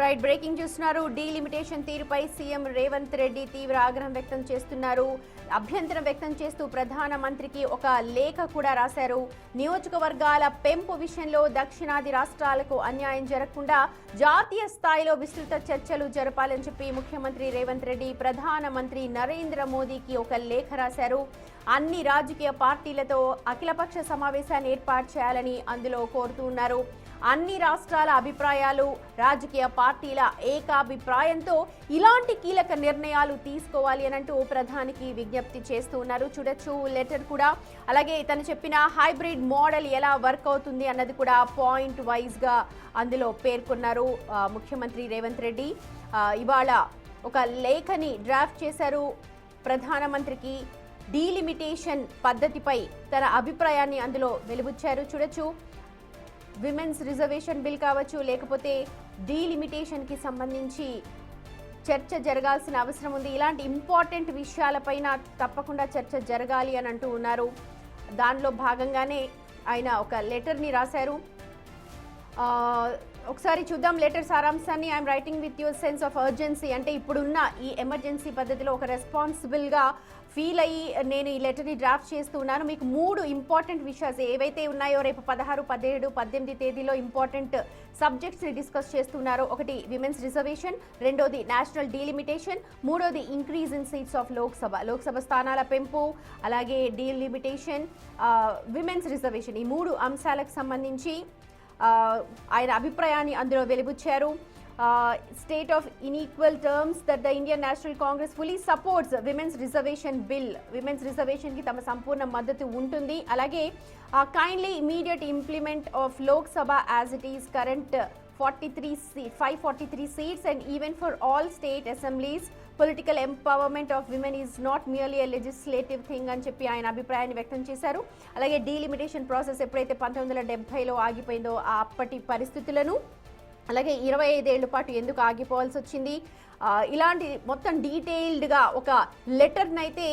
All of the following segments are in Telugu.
రైట్ బ్రేకింగ్ చూస్తున్నారు. డీలిమిటేషన్ తీరుపై సీఎం రేవంత్ రెడ్డి తీవ్ర ఆగ్రహం వ్యక్తం చేస్తున్నారు. అభ్యంతరం వ్యక్తం చేస్తూ ప్రధానమంత్రికి ఒక లేఖ కూడా రాశారు. నియోజకవర్గాల పెంపు విషయంలో దక్షిణాది రాష్ట్రాలకు అన్యాయం జరగకుండా జాతీయ స్థాయిలో విస్తృత చర్చలు జరపాలని చెప్పి ముఖ్యమంత్రి రేవంత్ రెడ్డి ప్రధానమంత్రి నరేంద్ర మోదీకి ఒక లేఖ రాశారు. అన్ని రాజకీయ పార్టీలతో అఖిలపక్ష సమావేశాన్ని ఏర్పాటు చేయాలని అందులో కోరుతున్నారు. అన్ని రాష్ట్రాల అభిప్రాయాలు, రాజకీయ పార్టీల ఏకాభిప్రాయంతో ఇలాంటి కీలక నిర్ణయాలు తీసుకోవాలి అని అంటూ ప్రధానికి విజ్ఞప్తి చేస్తూ ఉన్నారు. చూడొచ్చు లెటర్ కూడా. అలాగే తను చెప్పిన హైబ్రిడ్ మోడల్ ఎలా వర్క్ అవుతుంది అన్నది కూడా పాయింట్ వైజ్ గా అందులో పేర్కొన్నారు ముఖ్యమంత్రి రేవంత్ రెడ్డి. ఇవాళ ఒక లేఖని డ్రాఫ్ట్ చేశారు. ప్రధానమంత్రికి డీలిమిటేషన్ పద్ధతిపై తన అభిప్రాయాన్ని అందులో వెలుబుచ్చారు. చూడొచ్చు, విమెన్స్ రిజర్వేషన్ బిల్ కావచ్చు, లేకపోతే డీలిమిటేషన్కి సంబంధించి చర్చ జరగాల్సిన అవసరం ఉంది. ఇలాంటి ఇంపార్టెంట్ విషయాలపైన తప్పకుండా చర్చ జరగాలి అని అంటూ ఉన్నారు. దానిలో భాగంగానే ఆయన ఒక లెటర్ని రాశారు. ఒకసారి చూద్దాం లెటర్ సారాంశాన్ని. I'm writing with your sense of urgency. అంటే ఇప్పుడున్న ఈ ఎమర్జెన్సీ పద్ధతిలో ఒక రెస్పాన్సిబుల్గా ఫీల్ అయ్యి నేను ఈ లెటర్ని డ్రాఫ్ట్ చేస్తున్నాను. మీకు 3 ఇంపార్టెంట్ విషయాలు ఏవైతే ఉన్నాయో రేపు 16, 17, 18 తేదీలో ఇంపార్టెంట్ సబ్జెక్ట్స్ని డిస్కస్ చేస్తున్నారో, ఒకటి విమెన్స్ రిజర్వేషన్, రెండోది నేషనల్ డీలిమిటేషన్, మూడోది increase in seats of Lok Sabha స్థానాల పెంపు, అలాగే డీలిమిటేషన్, విమెన్స్ రిజర్వేషన్. ఈ 3 అంశాలకు సంబంధించి ఆయన అభిప్రాయాన్ని అందులో వెలిబుచ్చారు. State of unequal terms that the Indian National Congress fully supports women's reservation bill. Women's reservation ki tama sampurna maddatu untundi. Alage kindly immediate implement of Lok Sabha as it is current 543 seats and even for all state assemblies. Political empowerment of women is not merely a legislative thing అని చెప్పి ఆయన అభిప్రాయాన్ని వ్యక్తం చేశారు. అలాగే డీలిమిటేషన్ ప్రాసెస్ ఎప్పుడైతే 1970లో ఆగిపోయిందో అప్పటి పరిస్థితులను, అలాగే 25 ఏళ్ల పాటు ఎందుకు ఆగిపోవాల్సి వచ్చింది, ఇలాంటి మొత్తం డీటెయిల్డ్గా ఒక లెటర్ని అయితే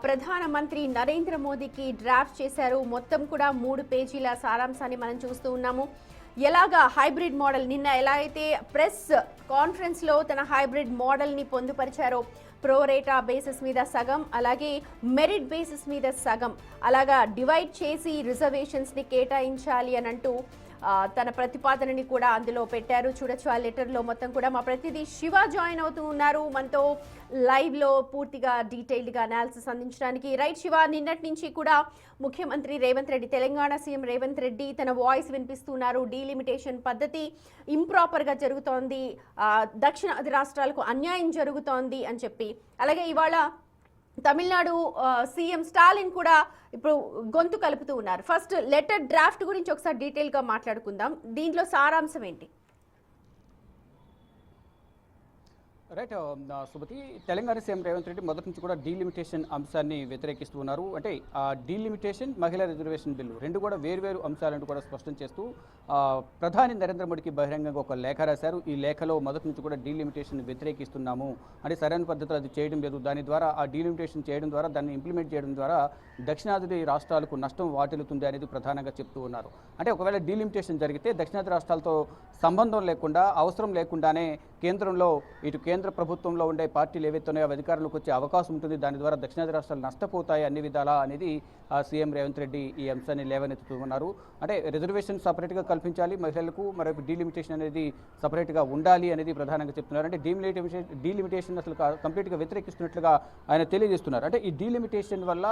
ప్రధానమంత్రి నరేంద్ర మోదీకి డ్రాఫ్ట్ చేశారు. మొత్తం కూడా 3 పేజీల సారాంశాన్ని మనం చూస్తూ ఉన్నాము. ఎలాగా హైబ్రిడ్ మోడల్, నిన్న ఎలా అయితే ప్రెస్ కాన్ఫరెన్స్లో తన హైబ్రిడ్ మోడల్ని పొందుపరిచారో, ప్రోరేటా బేసిస్ మీద సగం, అలాగే మెరిట్ బేసిస్ మీద సగం, అలాగా డివైడ్ చేసి రిజర్వేషన్స్ని కేటాయించాలి అని అంటూ తన ప్రతిపాదనని కూడా అందులో పెట్టారు. చూడొచ్చు ఆ లెటర్లో మొత్తం కూడా. మా ప్రతినిధి శివ జాయిన్ అవుతూ ఉన్నారు మనతో లైవ్లో పూర్తిగా డీటెయిల్డ్గా అనాలిసిస్ అందించడానికి. రైట్ శివ, నిన్నటి నుంచి కూడా ముఖ్యమంత్రి రేవంత్ రెడ్డి, తెలంగాణ సీఎం రేవంత్ రెడ్డి తన వాయిస్ వినిపిస్తున్నారు. డీలిమిటేషన్ పద్ధతి ఇంప్రాపర్గా జరుగుతోంది, దక్షిణాది రాష్ట్రాలకు అన్యాయం జరుగుతోంది అని చెప్పి. అలాగే ఇవాళ తమిళనాడు సీఎం స్టాలిన్ కూడా ఇప్పుడు గొంతు కలుపుతూ ఉన్నారు. ఫస్ట్ లెటర్ డ్రాఫ్ట్ గురించి ఒకసారి డీటెయిల్గా మాట్లాడుకుందాం. దీంట్లో సారాంశం ఏంటి? రైట్ సుమతి, తెలంగాణ సీఎం రేవంత్ రెడ్డి మొదటి నుంచి కూడా డీలిమిటేషన్ అంశాన్ని వ్యతిరేకిస్తూ ఉన్నారు. అంటే ఆ డీలిమిటేషన్, మహిళా రిజర్వేషన్ బిల్లు రెండు కూడా వేరువేరు అంశాలను కూడా స్పష్టం చేస్తూ ప్రధాని నరేంద్ర మోడీకి బహిరంగంగా ఒక లేఖ రాశారు. ఈ లేఖలో మొదటి నుంచి కూడా డీలిమిటేషన్ వ్యతిరేకిస్తున్నాము, అంటే సరైన పద్ధతిలో అది చేయడం లేదు, దాని ద్వారా ఆ డీలిమిటేషన్ చేయడం ద్వారా, దాన్ని ఇంప్లిమెంట్ చేయడం ద్వారా దక్షిణాది రాష్ట్రాలకు నష్టం వాటిల్లుతుంది అనేది ప్రధానంగా చెప్తూ ఉన్నారు. అంటే ఒకవేళ డీలిమిటేషన్ జరిగితే దక్షిణాది రాష్ట్రాలతో సంబంధం లేకుండా, అవసరం లేకుండానే కేంద్రంలో ఇటు కేంద్ర ప్రభుత్వంలో ఉండే పార్టీలు ఏవైతే ఉన్నాయో అధికారంలోకి వచ్చే అవకాశం ఉంటుంది, దాని ద్వారా దక్షిణాది రాష్ట్రాలు నష్టపోతాయి అన్ని విధాలా అనేది సీఎం రేవంత్ రెడ్డి ఈ అంశాన్ని లేవనెత్తుతూ ఉన్నారు. అంటే రిజర్వేషన్ సపరేట్గా కల్పించాలి మహిళలకు, మరొక డీలిమిటేషన్ అనేది సపరేట్గా ఉండాలి అనేది ప్రధానంగా చెప్తున్నారు. అంటే డీలిమిటేషన్ అసలు కంప్లీట్గా వ్యతిరేకిస్తున్నట్లుగా ఆయన తెలియజేస్తున్నారు. అంటే ఈ డీలిమిటేషన్ వల్ల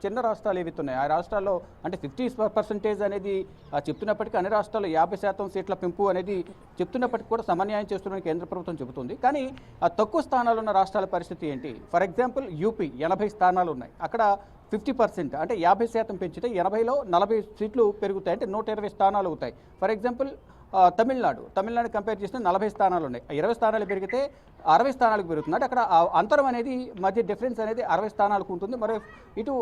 చిన్న రాష్ట్రాలు ఏవైతే ఉన్నాయో ఆ రాష్ట్రాల్లో అంటే 50% అనేది చెప్తున్నప్పటికీ, అన్ని రాష్ట్రాల్లో 50% సీట్ల పెంపు అనేది చెప్తున్నప్పటికీ కూడా సమన్యాయం చేస్తున్న కేంద్ర ప్రభుత్వం చెబుతుంది. కానీ తక్కువ స్థానాలు ఉన్న రాష్ట్రాల పరిస్థితి ఏంటి? ఫర్ ఎగ్జాంపుల్ యూపీ 80 స్థానాలు ఉన్నాయి, అక్కడ 50% అంటే 50% పెంచితే 80లో 40 సీట్లు పెరుగుతాయి, అంటే 120 స్థానాలు అవుతాయి. ఫర్ ఎగ్జాంపుల్ తమిళనాడు కంపేర్ చేస్తే 40 స్థానాలు ఉన్నాయి, 20 స్థానాలు పెరిగితే 60 స్థానాలకు పెరుగుతుంది. అంటే అక్కడ అంతరం అనేది మధ్య డిఫరెన్స్ అనేది 60 స్థానాలకు ఉంటుంది. మరి ఇటు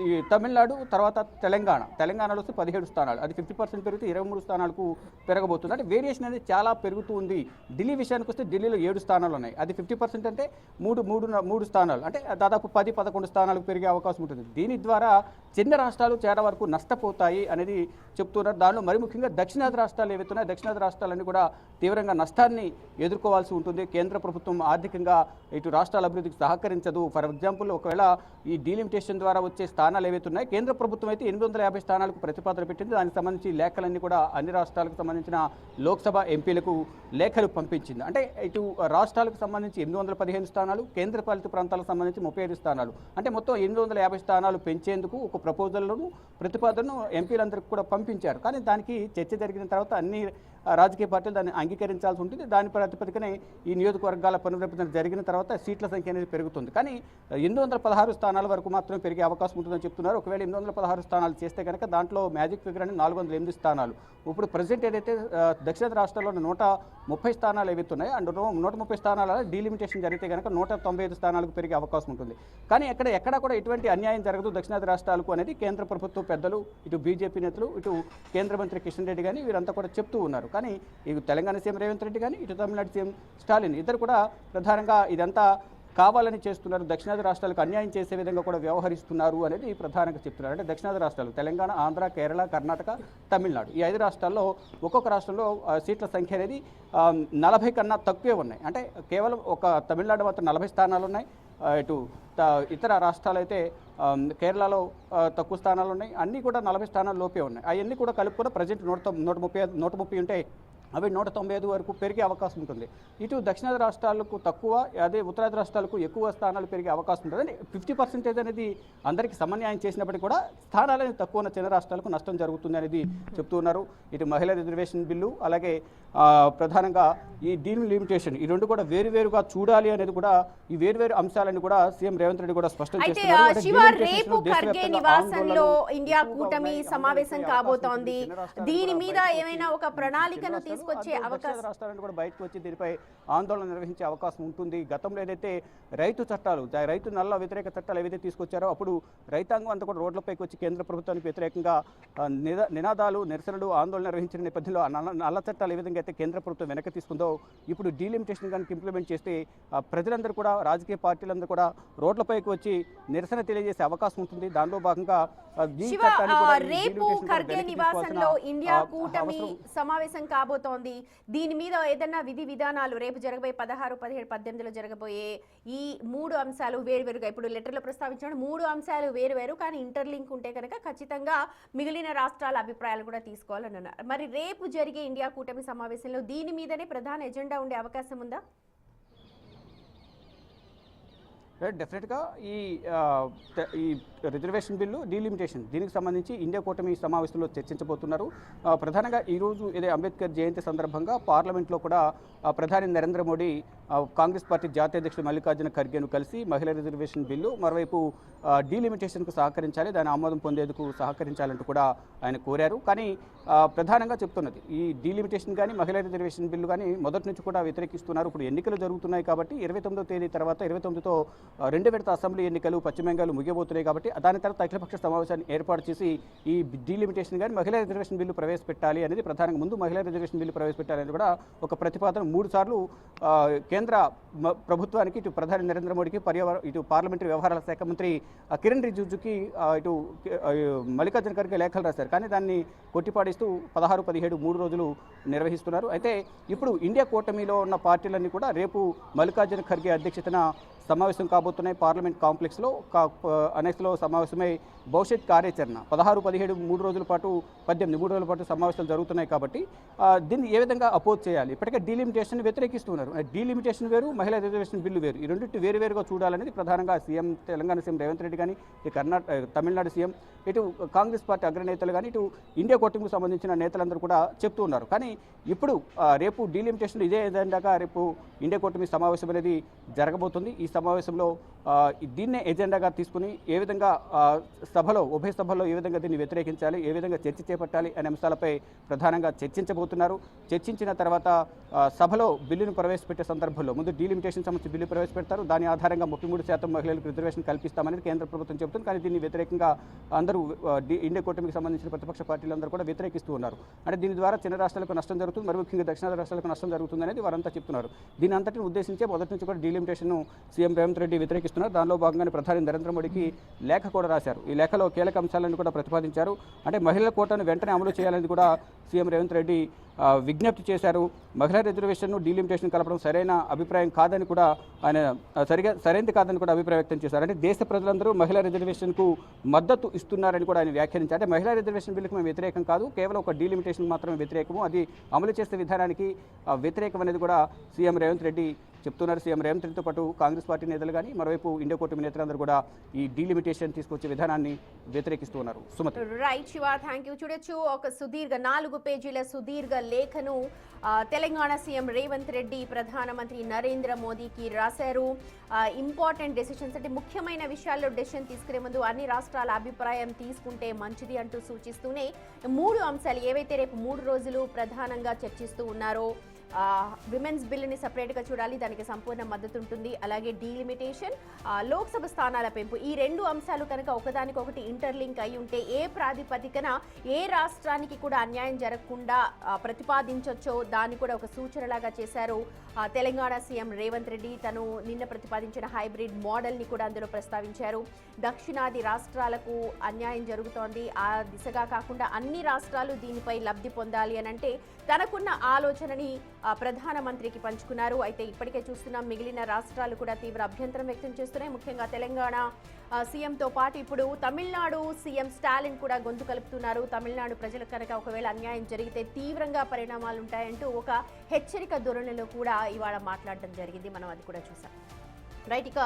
ఈ తమిళనాడు తర్వాత తెలంగాణలో వస్తే 17 స్థానాలు, అది 50% పెరిగితే 23 స్థానాలకు పెరగబోతుంది. అంటే వేరియేషన్ అనేది చాలా పెరుగుతూ ఉంది. ఢిల్లీ విషయానికి వస్తే ఢిల్లీలో 7 స్థానాలు ఉన్నాయి, అది 50% అంటే 3 స్థానాలు, అంటే దాదాపు 10-11 స్థానాలకు పెరిగే అవకాశం ఉంటుంది. దీని ద్వారా చిన్న రాష్ట్రాలు చాలా వరకు నష్టపోతాయి అనేది చెప్తున్నారు. దానిలో మరి ముఖ్యంగా దక్షిణాది రాష్ట్రాలు ఏవైతే దక్షిణాది రాష్ట్రాలన్నీ కూడా తీవ్రంగా నష్టాన్ని ఎదుర్కోవాల్సి ఉంటుంది. కేంద్ర ప్రభుత్వం ఆర్థికంగా ఇటు రాష్ట్రాల అభివృద్ధికి సహకరించదు. ఫర్ ఎగ్జాంపుల్, ఒకవేళ ఈ డీలిమిటేషన్ ద్వారా వచ్చే స్థానాలు ఏవైతే ఉన్నాయో, కేంద్ర ప్రభుత్వం అయితే 850 స్థానాలకు ప్రతిపాదన పెట్టింది. దానికి సంబంధించి లేఖలన్నీ కూడా అన్ని రాష్ట్రాలకు సంబంధించిన లోక్సభ ఎంపీలకు లేఖలు పంపించింది. అంటే ఇటు రాష్ట్రాలకు సంబంధించి 815 స్థానాలు, కేంద్ర పాలిత ప్రాంతాలకు సంబంధించి 35 స్థానాలు, అంటే మొత్తం 850 స్థానాలు పెంచేందుకు ఒక ప్రపోజల్ను ప్రతిపాదనను ఎంపీలందరికీ కూడా పంపించారు. కానీ దానికి చర్చ జరిగిన తర్వాత అన్ని రాజకీయ పార్టీలు దాన్ని అంగీకరించాల్సి ఉంటుంది. దాని ప్రాతిపదికనే ఈ నియోజకవర్గాల పునర్విభజన జరిగిన తర్వాత సీట్ల సంఖ్య అనేది పెరుగుతుంది. కానీ 816 స్థానాల వరకు మాత్రమే పెరిగే అవకాశం ఉంటుందని చెప్తున్నారు. ఒకవేళ 816 స్థానాలు చేస్తే కనుక దాంట్లో మ్యాజిక్ ఫిగర్ అనేది 408 స్థానాలు. ఇప్పుడు ప్రజెంట్ ఏదైతే దక్షిణ రాష్ట్రాల్లో 130 స్థానాలు ఏవైతే ఉన్నాయో, అండ్ 130 స్థానాల డీలిమిటేషన్ జరిగితే కనుక 195 స్థానాలకు పెరిగే అవకాశం ఉంటుంది. కానీ ఎక్కడా కూడా ఎటువంటి అన్యాయం జరగదు దక్షిణాది రాష్ట్రాలకు అనేది కేంద్ర ప్రభుత్వ పెద్దలు, ఇటు బీజేపీ నేతలు, ఇటు కేంద్ర మంత్రి కిషన్ రెడ్డి కానీ వీరంతా కూడా చెప్తూ ఉన్నారు. కానీ ఇటు తెలంగాణ సీఎం రేవంత్ రెడ్డి కానీ, ఇటు తమిళనాడు సీఎం స్టాలిన్ ఇద్దరు కూడా ప్రధానంగా ఇదంతా కావాలని చేస్తున్నారు, దక్షిణాది రాష్ట్రాలకు అన్యాయం చేసే విధంగా కూడా వ్యవహరిస్తున్నారు అనేది ప్రధానంగా చెప్తున్నారు. అంటే దక్షిణాది రాష్ట్రాలు తెలంగాణ, ఆంధ్ర, కేరళ, కర్ణాటక, తమిళనాడు ఈ 5 రాష్ట్రాల్లో ఒక్కొక్క రాష్ట్రంలో సీట్ల సంఖ్య అనేది 40 కన్నా తక్కువే ఉన్నాయి. అంటే కేవలం ఒక తమిళనాడు మాత్రం 40 స్థానాలు ఉన్నాయి. ఇటు ఇతర రాష్ట్రాలు అయితే కేరళలో తక్కువ స్థానాలు ఉన్నాయి. అన్నీ కూడా 40 స్థానాల లోపే ఉన్నాయి. అవన్నీ కూడా కలుపుకొని ప్రజెంట్ 130 ఉంటే అవి 195 వరకు పెరిగే అవకాశం ఉంటుంది. ఇటు దక్షిణాది రాష్ట్రాలకు తక్కువ, అదే ఉత్తరాది రాష్ట్రాలకు ఎక్కువ స్థానాలు పెరిగే అవకాశం ఉంటుంది. అంటే 50% అనేది అందరికీ సమన్యాయం చేసినప్పటికీ కూడా స్థానాలని తక్కువ ఉన్న చిన్న రాష్ట్రాలకు నష్టం జరుగుతుంది అనేది చెప్తున్నారు. ఇటు మహిళా రిజర్వేషన్ బిల్లు, అలాగే ప్రధానంగా ఈ డీలిమిటేషన్, ఈ రెండు కూడా వేరువేరుగా చూడాలి అనేది కూడా, ఈ వేరువేరు అంశాలను కూడా సీఎం రేవంత్ రెడ్డి కూడా స్పష్టం చేస్తున్నారు. రేపు ఖర్గే నివాసంలో ఇండియా కూటమి సమావేశం కాబోతోంది. దీని మీద ఏమైనా ఒక ప్రణాళికను తీసుకొచ్చే అవకాశం, రాష్ట్రాలను కూడా బయటకు వచ్చి దీనిపై ఆందోళన నిర్వహించే అవకాశం ఉంటుంది. గతంలో ఏదైతే రైతు చట్టాలు, రైతు నల్ల వ్యతిరేక చట్టాలు ఏవైతే తీసుకొచ్చారో అప్పుడు రైతాంగం అంతా కూడా రోడ్లపైకి వచ్చి కేంద్ర ప్రభుత్వానికి వ్యతిరేకంగా నినాదాలు, నిరసనలు, ఆందోళన నిర్వహించిన నేపథ్యంలో నల్ల చట్టాలు ఏ విధంగా అయితే కేంద్ర ప్రభుత్వం వెనక్కి తీసుకుందో, ఇప్పుడు డీలిమిటేషన్ కనుక ఇంప్లిమెంట్ చేస్తే ప్రజలందరూ కూడా, రాజకీయ పార్టీలందరూ కూడా రోడ్లపైకి వచ్చి నిరసన తెలియజేసే అవకాశం ఉంటుంది. దానిలో భాగంగా రేపు ఖర్గే నివాసంలో ఇండియా కూటమి సమావేశం కాబోతోంది. దీని మీద ఏదైనా విధి విధానాలు రేపు జరగబోయే 16, 17, 18లో జరగబోయే ఈ 3 అంశాలు వేరువేరుగా, ఇప్పుడు లెటర్లో ప్రస్తావించిన 3 అంశాలు వేరువేరు, కానీ ఇంటర్లింక్ ఉంటే కనుక ఖచ్చితంగా మిగిలిన రాష్ట్రాల అభిప్రాయాలు కూడా తీసుకోవాలని అన్నారు. మరి రేపు జరిగే ఇండియా కూటమి సమావేశంలో దీని మీదనే ప్రధాన ఎజెండా ఉండే అవకాశం ఉందా? డెఫినెట్గా ఈ రిజర్వేషన్ బిల్లు, డీలిమిటేషన్, దీనికి సంబంధించి ఇండియా కూటమి సమావేశంలో చర్చించబోతున్నారు. ప్రధానంగా ఈరోజు ఇదే అంబేద్కర్ జయంతి సందర్భంగా పార్లమెంట్లో కూడా ప్రధాని నరేంద్ర మోడీ కాంగ్రెస్ పార్టీ జాతీయ అధ్యక్షుడు మల్లికార్జున ఖర్గేను కలిసి మహిళా రిజర్వేషన్ బిల్లు, మరోవైపు డీలిమిటేషన్కు సహకరించాలి, దాని ఆమోదం పొందేందుకు సహకరించాలంటూ కూడా ఆయన కోరారు. కానీ ప్రధానంగా చెప్తున్నది ఈ డీలిమిటేషన్ కానీ, మహిళా రిజర్వేషన్ బిల్లు కానీ మొదటి నుంచి కూడా వ్యతిరేకిస్తున్నారు. ఇప్పుడు ఎన్నికలు జరుగుతున్నాయి కాబట్టి 29వ తేదీ తర్వాత 29తో 2 విడత అసెంబ్లీ ఎన్నికలు పశ్చిమ బెంగాల్ ముగియబోతున్నాయి కాబట్టి దాని తర్వాత అఖిలపక్ష సమావేశాన్ని ఏర్పాటు చేసి ఈ డీలిమిటేషన్ కానీ, మహిళా రిజర్వేషన్ బిల్లు ప్రవేశపెట్టాలి అనేది ప్రధానంగా, ముందు మహిళా రిజర్వేషన్ బిల్లు ప్రవేశపెట్టాలి అనేది కూడా ఒక ప్రతిపాదన 3 సార్లు కేంద్ర ప్రభుత్వానికి, ఇటు ప్రధాని నరేంద్ర మోడీకి, ఇటు పార్లమెంటరీ వ్యవహారాల శాఖ మంత్రి కిరణ్ రిజిజుకి, ఇటు మల్లికార్జున ఖర్గే లేఖలు రాశారు. కానీ దాన్ని కొట్టిపాడిస్తూ 16, 17 3 రోజులు నిర్వహిస్తున్నారు. అయితే ఇప్పుడు ఇండియా కూటమిలో ఉన్న పార్టీలన్నీ కూడా రేపు మల్లికార్జున ఖర్గే అధ్యక్షతన సమావేశం కాబోతున్నాయి. పార్లమెంట్ కాంప్లెక్స్లో అనేకలో సమావేశమై భవిష్యత్ కార్యాచరణ 16, 17 3 రోజుల పాటు, 18 3 రోజుల పాటు సమావేశాలు జరుగుతున్నాయి కాబట్టి దీన్ని ఏ విధంగా అపోజ్ చేయాలి. ఇప్పటికే డీలిమిటేషన్ వ్యతిరేకిస్తున్నారు. డీలిమిటేషన్ వేరు, మహిళా రిజర్వేషన్ బిల్లు వేరు, ఈ రెండింటి వేరువేరుగా చూడాలనేది ప్రధానంగా తెలంగాణ సీఎం రేవంత్ రెడ్డి కానీ, తమిళనాడు సీఎం, ఇటు కాంగ్రెస్ పార్టీ అగ్రనేతలు కానీ, ఇటు ఇండియా కూటమికి సంబంధించిన నేతలందరూ కూడా చెప్తూ ఉన్నారు. కానీ ఇప్పుడు రేపు డీలిమిటేషన్ ఇదే ఎజెండాగా రేపు ఇండియా కూటమి సమావేశం అనేది జరగబోతుంది. ఈ సమావేశంలో దీన్నే ఎజెండాగా తీసుకుని ఏ విధంగా ఉభయ సభల్లో ఏ విధంగా దీన్ని వ్యతిరేకించాలి, ఏ విధంగా చర్చ చేపట్టాలి అనే అంశాలపై ప్రధానంగా చర్చించబోతున్నారు. చర్చించిన తర్వాత సభలో బిల్లును ప్రవేశపెట్టే సందర్భంలో ముందు డీలిమిటేషన్ సంబంధించి బిల్లు ప్రవేశపెడతారు. దాని ఆధారంగా 33% మహిళలకు రిజర్వేషన్ కల్పిస్తామనేది కేంద్ర ప్రభుత్వం చెబుతుంది. కానీ దీన్ని వ్యతిరేకంగా అందరూ ఇండియా కూటమికి సంబంధించిన ప్రతిపక్ష పార్టీలందరూ కూడా వ్యతిరేకిస్తూ ఉన్నారు. అంటే దీని ద్వారా చిన్న రాష్ట్రాలకు నష్టం జరుగుతుంది, మరి ముఖ్యంగా దక్షిణాది రాష్ట్రాలకు నష్టం జరుగుతుంది అనేది వారంతా చెప్తున్నారు. దీని అంతటిని ఉద్దేశించే మొదటి నుంచి కూడా డీలిమిటేషన్ను సీఎం రేవంత్ రెడ్డి వ్యతిరేకిస్తున్నారు. దానిలో భాగంగానే ప్రధాని నరేంద్ర మోడీకి లేఖ కూడా రాశారు. ఈ లేఖలో కీలక అంశాలను కూడా ప్రతిపాదించారు. అంటే మహిళల కోటాను వెంటనే అమలు చేయాలని కూడా సీఎం రేవంత్ రెడ్డి విజ్ఞప్తి చేశారు. మహిళా రిజర్వేషన్ను డీలిమిటేషన్ కలపడం సరైన అభిప్రాయం కాదని కూడా ఆయన సరైనది కాదని కూడా అభిప్రాయం వ్యక్తం చేశారు. అంటే దేశ ప్రజలందరూ మహిళా రిజర్వేషన్కు మద్దతు ఇస్తున్నారని కూడా ఆయన వ్యాఖ్యానించారు. అంటే మహిళా రిజర్వేషన్ బిల్లుకు మేము వ్యతిరేకం కాదు, కేవలం ఒక డీలిమిటేషన్ మాత్రమే వ్యతిరేకము, అది అమలు చేసే విధానానికి వ్యతిరేకం అనేది కూడా సీఎం రేవంత్ రెడ్డి చెప్తున్నారు. సీఎం రేవంత్ రెడ్డితో పాటు కాంగ్రెస్ పార్టీ నేతలు కానీ మరోవైపు ఇండియా కూటమి నేతలందరూ కూడా ఈ డీలిమిటేషన్ తీసుకొచ్చే విధానాన్ని వ్యతిరేకిస్తూ ఉన్నారు. Sumathi. Right Shiva, thank you. చూడొచ్చు ఒక 4 పేజీల సుదీర్ఘ లేఖను తెలంగాణ సీఎం రేవంత్ రెడ్డి ప్రధానమంత్రి నరేంద్ర మోదీకి రాశారు. ఇంపార్టెంట్ డెసిషన్స్ అంటే ముఖ్యమైన విషయాల్లో డెసిషన్ తీసుకునే ముందు అన్ని రాష్ట్రాల అభిప్రాయం తీసుకుంటే మంచిది అంటూ సూచిస్తూనే 3 అంశాలు ఏవైతే రేపు 3 రోజులు ప్రధానంగా చర్చిస్తూ ఉన్నారో, విమెన్స్ బిల్లుని సపరేట్గా చూడాలి, దానికి సంపూర్ణ మద్దతు ఉంటుంది. అలాగే డీలిమిటేషన్, లోక్సభ స్థానాల పెంపు, ఈ 2 అంశాలు కనుక ఒకదానికొకటి ఇంటర్లింక్ అయి ఉంటే ఏ ప్రాతిపదికన ఏ రాష్ట్రానికి కూడా అన్యాయం జరగకుండా ప్రతిపాదించవచ్చో దాన్ని కూడా ఒక సూచనలాగా చేశారు తెలంగాణ సీఎం రేవంత్ రెడ్డి. తను నిన్న ప్రతిపాదించిన హైబ్రిడ్ మోడల్ని కూడా అందులో ప్రస్తావించారు. దక్షిణాది రాష్ట్రాలకు అన్యాయం జరుగుతోంది, ఆ దిశగా కాకుండా అన్ని రాష్ట్రాలు దీనిపై లబ్ధి పొందాలి అని అంటే తనకున్న ఆలోచనని ప్రధానమంత్రికి పంచుకున్నారు. అయితే ఇప్పటికే చూస్తున్నాం మిగిలిన రాష్ట్రాలు కూడా తీవ్ర అభ్యంతరం వ్యక్తం చేస్తున్నాయి. ముఖ్యంగా తెలంగాణ సీఎంతో పాటు ఇప్పుడు తమిళనాడు సీఎం స్టాలిన్ కూడా గొంతు కలుపుతున్నారు. తమిళనాడు ప్రజలకు కనుక ఒకవేళ అన్యాయం జరిగితే తీవ్రంగా పరిణామాలు ఉంటాయంటూ ఒక హెచ్చరిక ధోరణిలో కూడా ఇవాళ మాట్లాడడం జరిగింది. మనం అది కూడా చూసాం. రైట్, ఇక